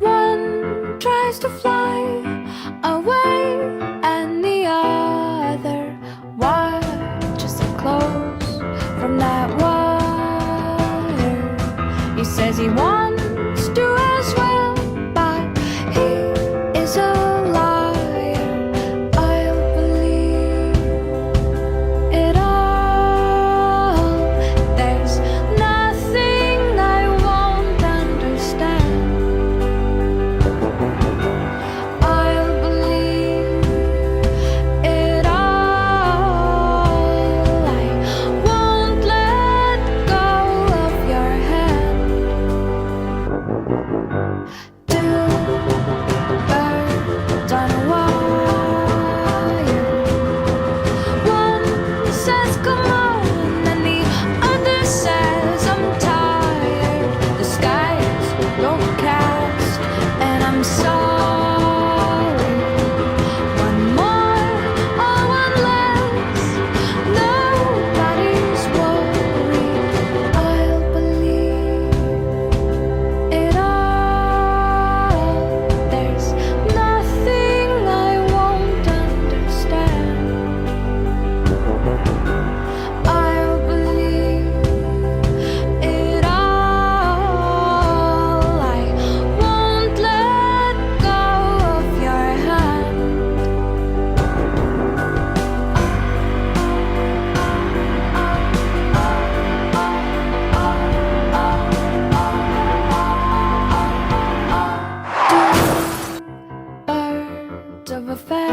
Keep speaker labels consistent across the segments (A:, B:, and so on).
A: One tries to fly away, and the other watches it close from that wire. He says he wants to as well, but he is a liar. I'll believe it all. There's nothing I won't understand. I'll believe it all. I won't let go of your hand. Two birds on a wire. One says come on, and the other says I'm tired. The sky's overcast, and I'm sorry. One more or one less, nobody's worried. I'll believe it all. There's nothing I won't understand. I'll believe it all. I won't let go of your hand. Birds of a feather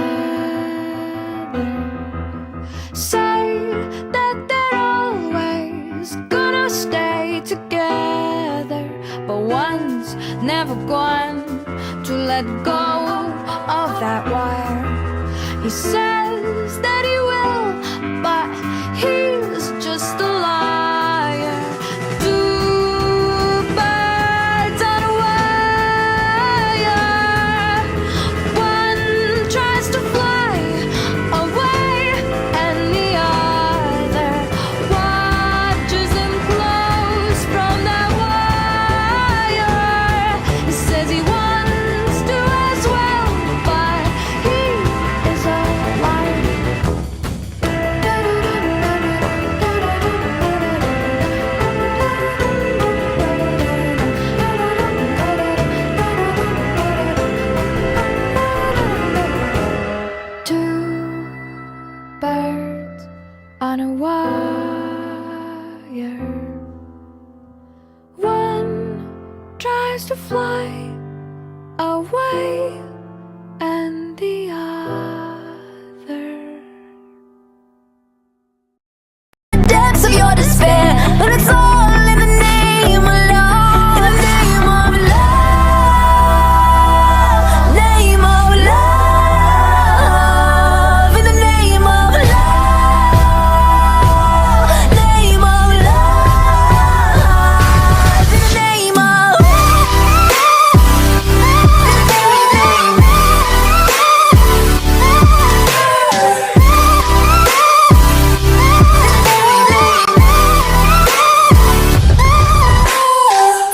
A: say that they're always gonna stay together, but one's never going to let go of that wire. He says that he will, but he's just a liar. Two birds on a wire. One tries to fly away, and the other watches him close from that wire. He says he wants to as well, but he is a liar. Two birds on a wire. One tries to fly away, and the other.
B: Depths of your despair, but it's all in the name of love. In the name of love. Name of love. In the name of love. Name of love. In the name of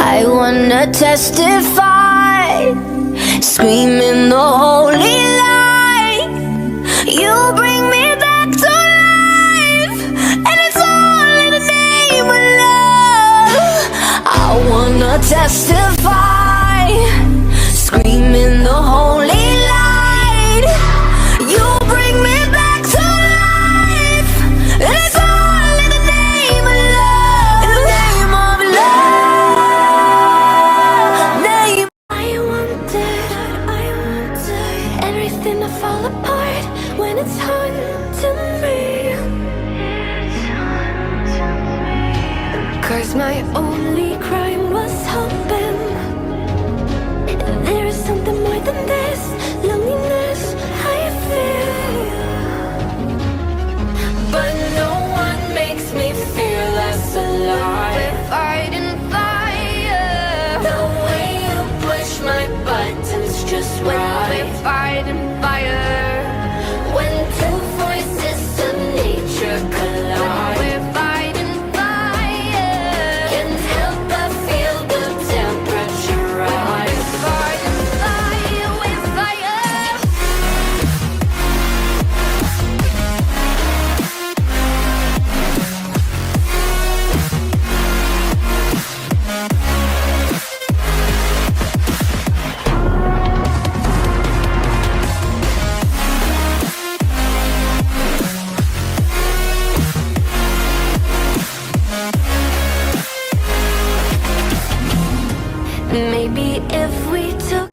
B: I wanna testify, screaming the holy light. You bring me back to life, and it's all in the name of love. I wanna testify, screaming the holy light. You bring me back to life, and it's all in the name of love. In the name of love. Name. I wanted everything to fall apart when it's haunting me. 'Cause my only cry